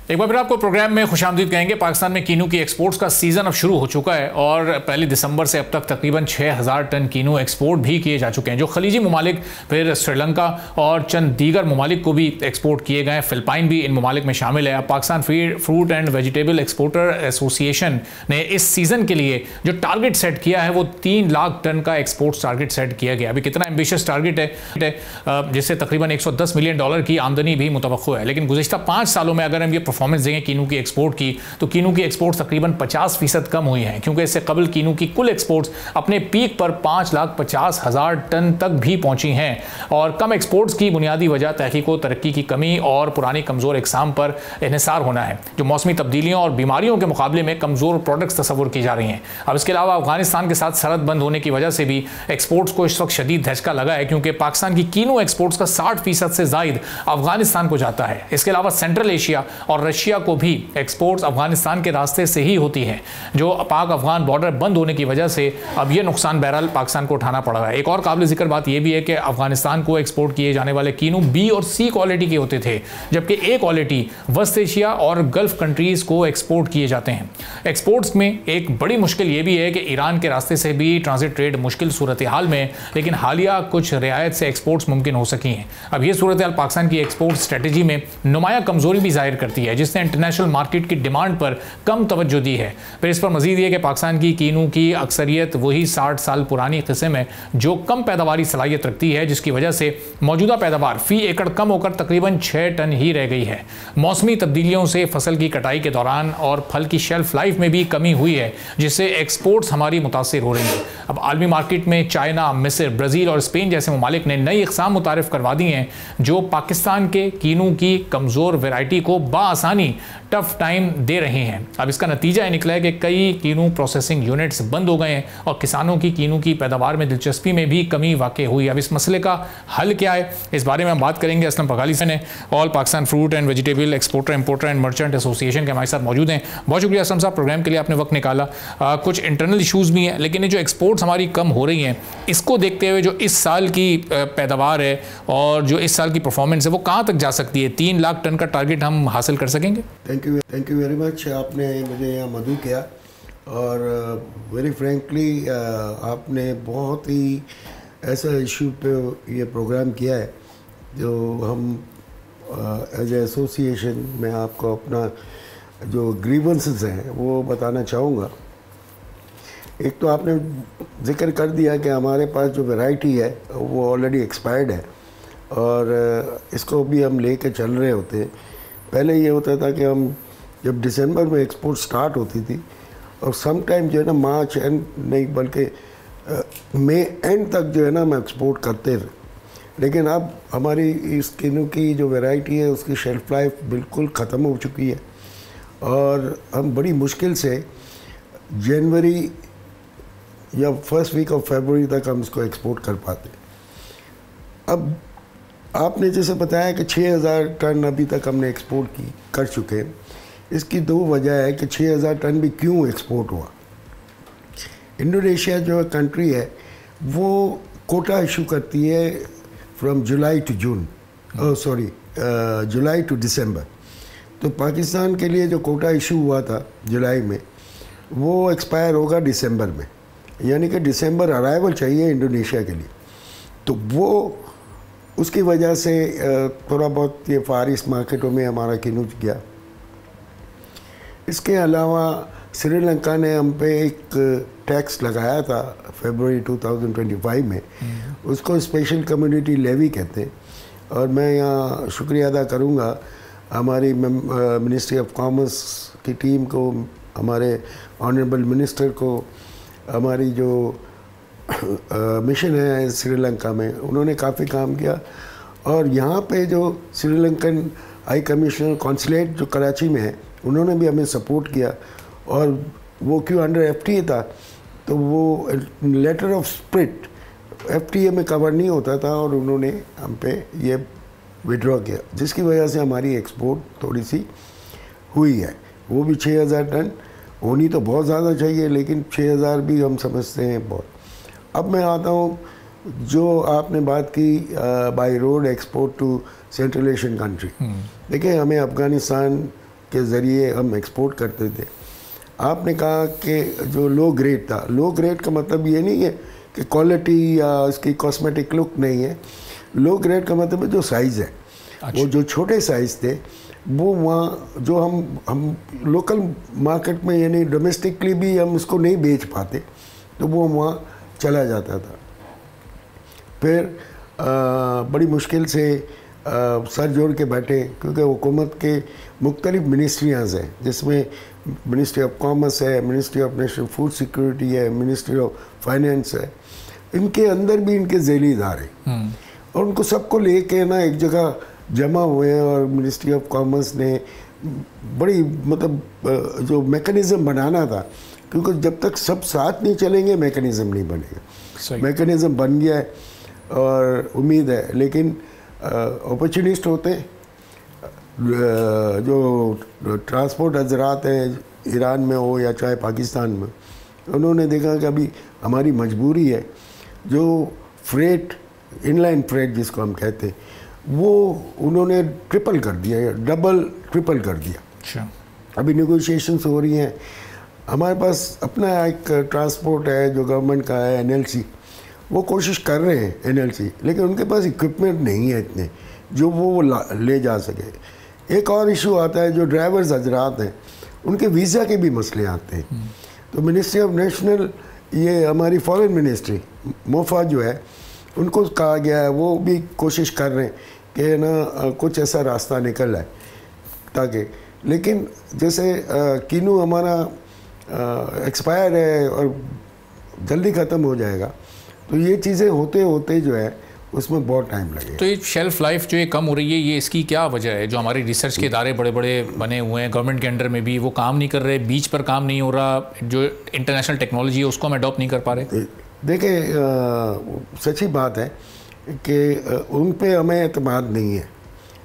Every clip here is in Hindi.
एक बार फिर आपको प्रोग्राम में खुशामदीद कहेंगे। पाकिस्तान में कीनू की एक्सपोर्ट्स का सीजन अब शुरू हो चुका है और पहली दिसंबर से अब तक तकरीबन 6000 टन कीनू एक्सपोर्ट भी किए जा चुके हैं, जो खलीजी ममालिक, फिर श्रीलंका और चंद दीगर ममालिक को भी एक्सपोर्ट किए गए हैं। फिलिपाइन भी इन ममालिक में शामिल है। अब Pakistan fruit and vegetable exporter association ने इस सीजन के लिए जो टारगेट सेट किया है वो 3 लाख टन का एक्सपोर्ट टारगेट सेट किया गया। अभी कितना एम्बिशियस टारगेट है, जिससे तकरीबन $110 मिलियन की आमदनी भी मुतवक्को है। लेकिन गुज़िश्ता 5 सालों में अगर हम ये परफॉर्मेंस देंगे कीनू की एक्सपोर्ट की, तो कीनू की एक्सपोर्ट तकरीबन 50% कम हुई हैं, क्योंकि इससे कबल कीनू की कुल एक्सपोर्ट्स अपने पीक पर 5,50,000 टन तक भी पहुंची हैं। और कम एक्सपोर्ट्स की बुनियादी वजह तहकीक व तरक्की की कमी और पुरानी कमज़ोर इकसाम पर इन्हिसार होना है, जो मौसमी तब्दीलियों और बीमारियों के मुकाबले में कमज़ोर प्रोडक्ट्स तस्वुर की जा रही हैं। अब इसके अलावा अफगानिस्तान के साथ सरहद बंद होने की वजह से भी एक्सपोर्ट्स को इस वक्त शदीद धचका लगा है, क्योंकि पाकिस्तान की कीनू एक्सपोर्ट्स का 60% से ज़ायद अफगानिस्तान को जाता है। इसके अलावा सेंट्रल एशिया और रशिया को भी एक्सपोर्ट्स अफगानिस्तान के रास्ते से ही होती है, जो पाक अफगान बॉर्डर बंद होने की वजह से अब यह नुकसान बहरहाल पाकिस्तान को उठाना पड़ रहा है। एक और काबिल जिक्र बात यह भी है कि अफगानिस्तान को एक्सपोर्ट किए जाने वाले कीनू बी और सी क्वालिटी के होते थे, जबकि ए क्वालिटी वेस्ट एशिया और गल्फ कंट्रीज को एक्सपोर्ट किए जाते हैं। एक्सपोर्ट्स में एक बड़ी मुश्किल यह भी है कि ईरान के रास्ते से भी ट्रांजिट ट्रेड मुश्किल सूरत हाल में, लेकिन हालिया कुछ रियायत से एक्सपोर्ट्स मुमकिन हो सकी हैं। अब यह सूरत हाल पाकिस्तान की एक्सपोर्ट स्ट्रेटजी में नुमाया कमजोरी भी जाहिर करती है, जिसने इंटरनेशनल मार्केट की डिमांड पर कम तवज्जो दी है। फिर इस पर मजीद ये कि पाकिस्तान की कीनू की अक्सरियत वही 60 साल पुरानी किस्म है जो कम पैदावारी सलाहियत रखती है, जिसकी वजह से मौजूदा पैदावार फी एकड़ कम होकर तकरीबन 6 टन ही रह गई है। मौसमी तब्दीलियों से फसल की कटाई के दौरान और फल की शेल्फ लाइफ में भी कमी हुई है, जिससे एक्सपोर्ट्स हमारी मुतासिर हो रही है। अब आलमी मार्केट में चाइना, मिस्र, ब्राज़ील और स्पेन जैसे ममालिक ने नई इक़साम मुतारिफ करवा दी हैं, जो पाकिस्तान के कीनू की कमज़ोर वैरायटी को बाआसानी टफ टाइम दे रहे हैं। अब इसका नतीजा ये निकला है कि कई कीनू प्रोसेसिंग यूनिट्स बंद हो गए हैं और किसानों की कीनू की पैदावार में दिलचस्पी में भी कमी वाक़ हुई। अब इस मसले का हल क्या है, इस बारे में हम बात करेंगे। असलम पगाली से ने all Pakistan fruit and vegetable exporter importer and merchant association के हमारे साथ मौजूद हैं। बहुत शुक्रिया असलम साहब, प्रोग्राम के लिए आपने वक्त निकाला। कुछ इंटरनल इशूज़ भी हैं, लेकिन ये जो एक्सपोर्ट्स हमारी कम हो रही हैं, इसको देखते हुए जो इस साल की पैदावार है और जो इस साल की परफॉर्मेंस है, वो कहाँ तक जा सकती है? 3 लाख टन का टारगेट हम हासिल कर सकेंगे? Thank you very much. आपने मुझे यहाँ मदऊ किया और वेरी फ्रेंकली आपने बहुत ही ऐसा इशू पे ये प्रोग्राम किया है जो हम एज एसोसिएशन में आपको अपना जो ग्रीवेंसेस हैं वो बताना चाहूँगा। एक तो आपने जिक्र कर दिया कि हमारे पास जो वैरायटी है वो ऑलरेडी एक्सपायर्ड है और इसको भी हम लेके चल रहे होते हैं। पहले ये होता था कि हम जब दिसंबर में एक्सपोर्ट स्टार्ट होती थी और सम टाइम जो है ना मार्च एंड नहीं बल्कि मई एंड तक जो है ना हम एक्सपोर्ट करते थे। लेकिन अब हमारी इस कीनू की जो वैरायटी है उसकी शेल्फ लाइफ बिल्कुल ख़त्म हो चुकी है और हम बड़ी मुश्किल से जनवरी या फर्स्ट वीक ऑफ फरवरी तक हम इसको एक्सपोर्ट कर पाते। अब आपने जैसे बताया कि 6000 टन अभी तक हमने एक्सपोर्ट कर चुके हैं। इसकी 2 वजह है कि 6000 टन भी क्यों एक्सपोर्ट हुआ। इंडोनेशिया जो कंट्री है वो कोटा इशू करती है from July to June, July to December. तो पाकिस्तान के लिए जो कोटा इशू हुआ था जुलाई में वो एक्सपायर होगा दिसंबर में, यानी कि दिसंबर अराइवल चाहिए इंडोनेशिया के लिए। तो वो उसकी वजह से थोड़ा बहुत ये फार ईस्ट मार्केटों में हमारा कीनू गया। इसके अलावा श्रीलंका ने हम पे एक टैक्स लगाया था फरवरी 2025 में, उसको स्पेशल कम्युनिटी लेवी कहते हैं। और मैं यहाँ शुक्रिया अदा करूँगा हमारी मिनिस्ट्री ऑफ कॉमर्स की टीम को, हमारे ऑनरेबल मिनिस्टर को, हमारी जो मिशन है श्रीलंका में, उन्होंने काफ़ी काम किया। और यहाँ पे जो श्रीलंकन हाई कमिश्नर कॉन्सुलेट जो कराची में है, उन्होंने भी हमें सपोर्ट किया। और वो क्यों अंडर एफटीए था तो वो लेटर ऑफ स्प्रिट एफटीए में कवर नहीं होता था और उन्होंने हम पे ये विड्रॉ किया, जिसकी वजह से हमारी एक्सपोर्ट थोड़ी सी हुई है। वो भी 6000 टन होनी तो बहुत ज़्यादा चाहिए, लेकिन 6000 भी हम समझते हैं बहुत। अब मैं आता हूँ जो आपने बात की by road export to central Asian country. देखिए, हमें अफ़गानिस्तान के ज़रिए हम एक्सपोर्ट करते थे। आपने कहा कि जो लो ग्रेड था, लो ग्रेड का मतलब ये नहीं है कि क्वालिटी या उसकी कॉस्मेटिक लुक नहीं है। लो ग्रेड का मतलब है जो साइज़ है। वो जो छोटे साइज़ थे वो वहाँ जो हम लोकल मार्केट में यानी डोमेस्टिकली भी हम उसको नहीं बेच पाते, तो वो वहाँ चला जाता था। फिर बड़ी मुश्किल से सर जोड़ के बैठे, क्योंकि हुकूमत के मुख्तलिफ मिनिस्ट्रियाँ हैं, जिसमें मिनिस्ट्री ऑफ कॉमर्स है, ministry of national food security है, मिनिस्ट्री ऑफ फाइनेंस है, इनके अंदर भी इनके ज़ैली इदारे और उनको सबको लेके ना एक जगह जमा हुए हैं। और मिनिस्ट्री ऑफ कॉमर्स ने बड़ी मतलब जो मैकेनिज़्म बनाना था, क्योंकि जब तक सब साथ नहीं चलेंगे मैकेनिज़्म नहीं बनेगा। मैकेनिज़्म बन गया है और उम्मीद है, लेकिन अपॉर्चुनिस्ट होते जो ट्रांसपोर्ट हजरात हैं ईरान में हो या चाहे पाकिस्तान में, उन्होंने देखा कि अभी हमारी मजबूरी है, जो फ्रेट इनलाइन फ्रेट जिसको हम कहते हैं, वो उन्होंने ट्रिपल कर दिया, डबल ट्रिपल कर दिया। अच्छा, अभी नेगोशिएशंस हो रही हैं। हमारे पास अपना एक ट्रांसपोर्ट है जो गवर्नमेंट का है, NLC, वो कोशिश कर रहे हैं NLC, लेकिन उनके पास इक्विपमेंट नहीं है इतने जो वो ले जा सके। एक और इशू आता है, जो ड्राइवर्स हजरात हैं उनके वीज़ा के भी मसले आते हैं। तो मिनिस्ट्री ऑफ नेशनल, ये हमारी फॉरेन मिनिस्ट्री मोफा जो है, उनको कहा गया है, वो भी कोशिश कर रहे हैं कि ना कुछ ऐसा रास्ता निकल आए ताकि, लेकिन जैसे कीनू हमारा एक्सपायर है और जल्दी ख़त्म हो जाएगा, तो ये चीज़ें होते होते जो है उसमें बहुत टाइम लगेगा। तो ये शेल्फ़ लाइफ जो ये कम हो रही है, ये इसकी क्या वजह है? जो हमारे रिसर्च के इदारे बड़े बड़े बने हुए हैं गवर्नमेंट के अंडर में भी, वो काम नहीं कर रहे, बीच पर काम नहीं हो रहा, जो इंटरनेशनल टेक्नोलॉजी है उसको हम अडॉप्ट नहीं कर पा रहे। देखिए सच्ची बात है कि उन पे हमें एतमाद नहीं है।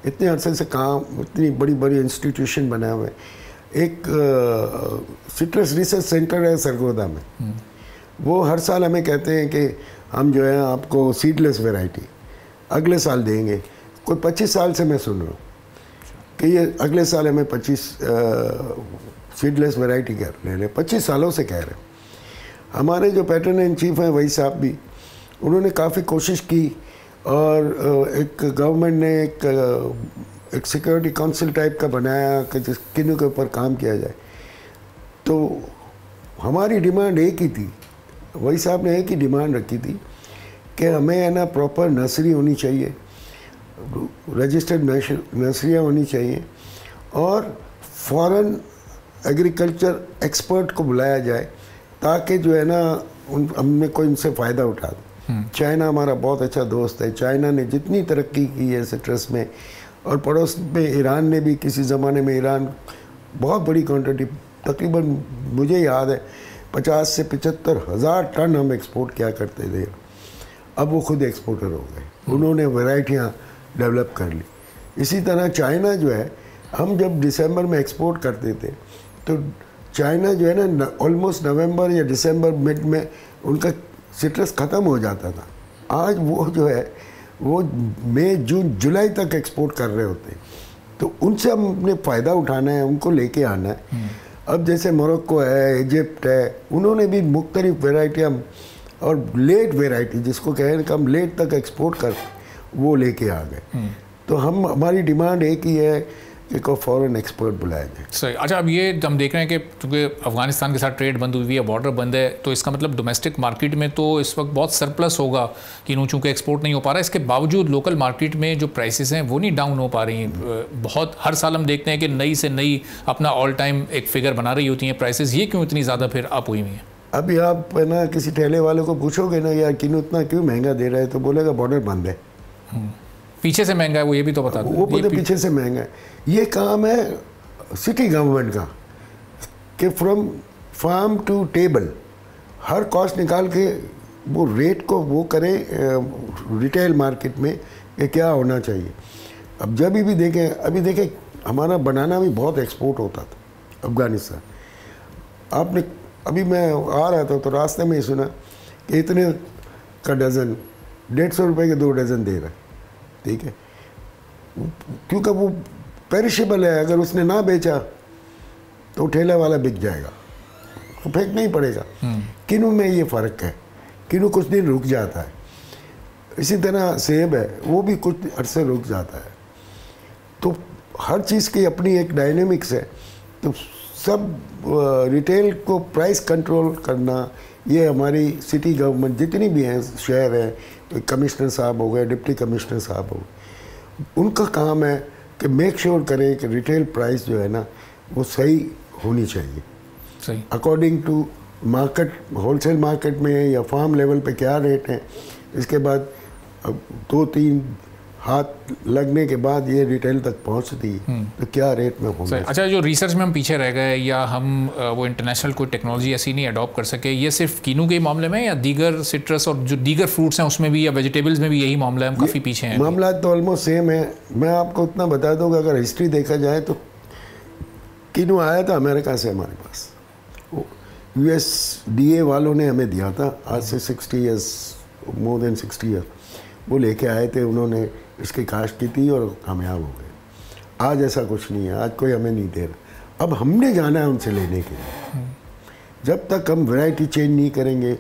इतने अरसे से काम, इतनी बड़ी बड़ी इंस्टीट्यूशन बनाए हुए। एक सिट्रस रिसर्च सेंटर है सरगोदा में, वो हर साल हमें कहते हैं कि हम जो है आपको सीडलेस वैरायटी अगले साल देंगे। कोई 25 साल से मैं सुन रहा हूँ कि ये अगले साल हमें 25 सीडलेस वैरायटी कर ले रहे, 25 सालों से कह रहे हैं। हमारे जो पैटर्न इन चीफ हैं वही साहब भी, उन्होंने काफ़ी कोशिश की और एक गवर्नमेंट ने एक सिक्योरिटी काउंसिल टाइप का बनाया कि जिस किन्नू के ऊपर काम किया जाए। तो हमारी डिमांड एक ही थी, वही साहब ने एक ही डिमांड रखी थी कि हमें है ना प्रॉपर नर्सरी होनी चाहिए, रजिस्टर्ड नर्सरियाँ होनी चाहिए और फॉरेन एग्रीकल्चर एक्सपर्ट को बुलाया जाए, ताकि जो है ना हमने कोई इनसे फ़ायदा उठा दो। चाइना हमारा बहुत अच्छा दोस्त है, चाइना ने जितनी तरक्की की है सिट्रस में, और पड़ोस में ईरान ने भी किसी ज़माने में, ईरान बहुत बड़ी क्वांटिटी, तकरीबन मुझे याद है 50 से 75 हज़ार टन हम एक्सपोर्ट किया करते थे। अब वो खुद एक्सपोर्टर हो गए, उन्होंने वैरायटियाँ डेवलप कर ली। इसी तरह चाइना जो है, हम जब दिसंबर में एक्सपोर्ट करते थे तो चाइना जो है ना ऑलमोस्ट नवंबर या दिसंबर मिड में उनका सिट्रस ख़त्म हो जाता था। आज वो जो है वो मई जून जुलाई तक एक्सपोर्ट कर रहे होते हैं। तो उनसे हमने फ़ायदा उठाना है, उनको लेके आना है। अब जैसे मोरक्को है, इजिप्ट है, उन्होंने भी मुख्तलिफ वेराइटियाँ और लेट वेराइटी जिसको कहें कि हम लेट तक एक्सपोर्ट कर, वो लेके आ गए। तो हमारी डिमांड एक ही है कि कोई फॉरेन एक्सपर्ट बुलाया जाए। सही। अच्छा, अब ये हम देख रहे हैं कि क्योंकि अफगानिस्तान के साथ ट्रेड बंद हुई है, बॉर्डर बंद है, तो इसका मतलब डोमेस्टिक मार्केट में तो इस वक्त बहुत सरप्लस होगा कि चूँकि एक्सपोर्ट नहीं हो पा रहा है। इसके बावजूद लोकल मार्केट में जो प्राइसेस हैं वो नहीं डाउन हो पा रही हैं। बहुत हर साल हम देखते हैं कि नई से नई अपना ऑल टाइम एक फिगर बना रही होती हैं प्राइसेस। ये क्यों इतनी ज़्यादा फिर अप हुई हुई हैं? अभी आप ना किसी ठेले वाले को पूछोगे ना यार किन्नू इतना क्यों महंगा दे रहा है, तो बोलेगा बॉर्डर बंद है। पीछे से महंगा है, वो ये भी तो बता दो। वो पता पीछे से महंगा है। ये काम है सिटी गवर्नमेंट का कि फ्रॉम फार्म टू टेबल हर कॉस्ट निकाल के वो रेट को वो करें रिटेल मार्केट में कि क्या होना चाहिए। अब जब भी देखें, अभी देखें हमारा बनाना भी बहुत एक्सपोर्ट होता था अफ़गानिस्तान। आपने अभी मैं आ रहा था तो रास्ते में ही सुना कि इतने का डज़न, 150 रुपये के 2 डज़न दे रहा है। ठीक है, क्योंकि वो पेरिशेबल है, अगर उसने ना बेचा तो ठेला वाला बिक जाएगा, तो फेंकना ही पड़ेगा। किन्नू में ये फ़र्क है, किन्नू कुछ दिन रुक जाता है। इसी तरह सेब है, वो भी कुछ अरसे रुक जाता है। तो हर चीज़ की अपनी एक डायनेमिक्स है। तो सब रिटेल को प्राइस कंट्रोल करना, ये हमारी सिटी गवर्नमेंट जितनी भी हैं, शहर हैं, कमिश्नर साहब हो गए, डिप्टी कमिश्नर साहब हो गए, उनका काम है कि मेक श्योर करें कि रिटेल प्राइस जो है ना वो सही होनी चाहिए, सही according to market, wholesale market में या फार्म लेवल पे क्या रेट है। इसके बाद 2-3 हाथ लगने के बाद ये रिटेल तक पहुंचती है तो क्या रेट में होगा। अच्छा, जो रिसर्च में हम पीछे रह गए या हम वो इंटरनेशनल कोई टेक्नोलॉजी ऐसी नहीं अडॉप्ट कर सके, ये सिर्फ किन्नू के मामले में या दीगर सिट्रस और जो दीगर फ्रूट्स हैं उसमें भी या वेजिटेबल्स में भी यही मामला है, हम काफ़ी पीछे हैं? मामला तो ऑलमोस्ट सेम है। मैं आपको इतना बता दूँ कि अगर हिस्ट्री देखा जाए तो किन्नू आया था अमेरिका से हमारे पास, USDA वालों ने हमें दिया था आज से 60 ईयर्स, मोर देन 60 ईयर। वो लेके आए थे, उन्होंने इसकी काश्त की थी और कामयाब हो गए। आज ऐसा कुछ नहीं है, आज कोई हमें नहीं दे रहा। अब हमने जाना है उनसे लेने के लिए। जब तक हम वैरायटी चेंज नहीं करेंगे,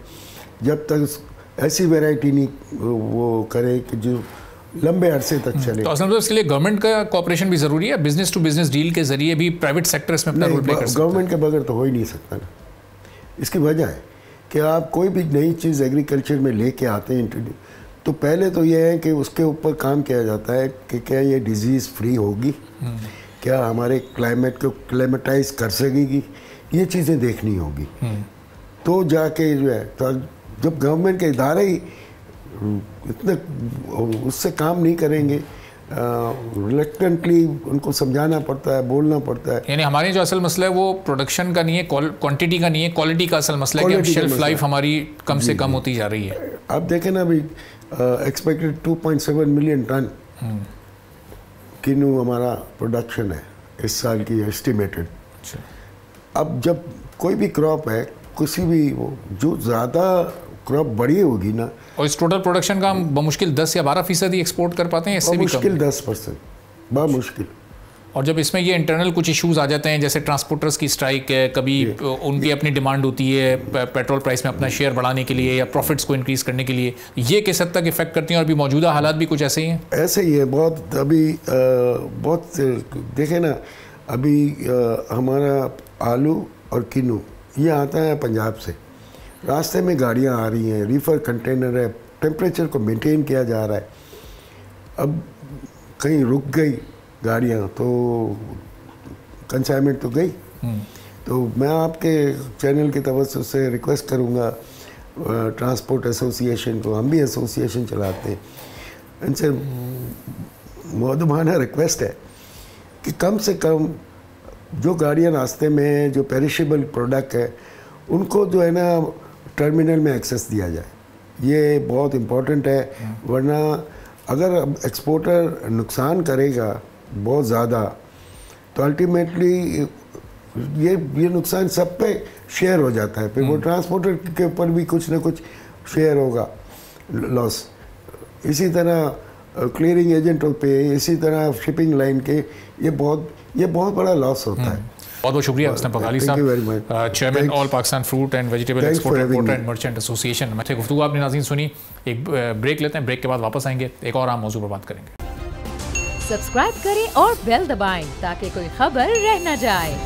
जब तक ऐसी वैरायटी नहीं वो करें कि जो लंबे अरसे तक चले। तो असल में इसके लिए गवर्नमेंट का कॉपरेशन भी ज़रूरी है, बिजनेस टू बिजनेस डील के जरिए भी प्राइवेट सेक्टर इसमें अपना रोल प्ले कर सकता है। गवर्नमेंट के बगैर तो हो ही नहीं सकता ना। इसकी वजह है कि आप कोई भी नई चीज़ एग्रीकल्चर में लेके आते हैं तो पहले तो ये है कि उसके ऊपर काम किया जाता है कि क्या ये डिजीज़ फ्री होगी, क्या हमारे क्लाइमेट को क्लाइमेटाइज कर सकेगी, ये चीज़ें देखनी होगी। तो जाके जो है, तो जब गवर्नमेंट के इदारे ही इतने उससे काम नहीं करेंगे, रिलेक्टेंटली उनको समझाना पड़ता है, बोलना पड़ता है। यानी हमारे जो असल मसला है वो प्रोडक्शन का नहीं है, क्वांटिटी का नहीं है, क्वालिटी का असल मसला है कि अब शेल्फ लाइफ हमारी कम से कम होती जा रही है। आप देखें ना अभी एक्सपेक्टेड 2.7 मिलियन टन किन्नू हमारा प्रोडक्शन है इस साल की एस्टिमेटेड। अब जब कोई भी क्रॉप है, किसी भी वो जो ज़्यादा क्रॉप बड़ी होगी ना, और इस टोटल प्रोडक्शन का हम बमुश्किल 10 या 12% ही एक्सपोर्ट कर पाते हैं, इससे भी मुश्किल 10%, बहुत मुश्किल। और जब इसमें ये इंटरनल कुछ इश्यूज आ जाते हैं, जैसे ट्रांसपोर्टर्स की स्ट्राइक है, कभी उनकी अपनी डिमांड होती है पेट्रोल प्राइस में अपना शेयर बढ़ाने के लिए या प्रॉफिट्स को इंक्रीज करने के लिए, ये किस हद तक इफेक्ट करती हैं? और अभी मौजूदा हालात भी कुछ ऐसे ही हैं? ऐसे ही है बहुत। अभी बहुत देखें ना, अभी हमारा आलू और किन्नू ये आता है पंजाब से, रास्ते में गाड़ियाँ आ रही हैं, रीफर कंटेनर है, टेम्परेचर को मेंटेन किया जा रहा है। अब कहीं रुक गई गाड़ियाँ तो कंसाइनमेंट तो गई। तो मैं आपके चैनल की तवज्जो से रिक्वेस्ट करूँगा ट्रांसपोर्ट एसोसिएशन को, हम भी एसोसिएशन चलाते हैं, इनसे मुअद्दबाना रिक्वेस्ट है कि कम से कम जो गाड़ियाँ रास्ते में हैं, जो पेरिशेबल प्रोडक्ट है, उनको जो है ना टर्मिनल में एक्सेस दिया जाए। ये बहुत इम्पोर्टेंट है, वरना अगर एक्सपोर्टर नुकसान करेगा बहुत ज़्यादा तो अल्टीमेटली ये नुकसान सब पे शेयर हो जाता है। फिर वो ट्रांसपोर्टर के ऊपर भी कुछ ना कुछ शेयर होगा लॉस। इसी तरह क्लियरिंग एजेंटों पे, इसी तरह शिपिंग लाइन के, ये बहुत बड़ा लॉस होता है। बहुत बहुत शुक्रिया हसन बगाली साहब, chairman all Pakistan fruit and vegetable exporter importer and merchant association. मैं गुफ्तगू आपने नाज़रीन सुनी, एक ब्रेक लेते हैं, ब्रेक के बाद वापस आएंगे, एक और आम मौजू पर बात करेंगे। सब्सक्राइब करें और बेल दबाएं ताकि कोई खबर रह न जाए।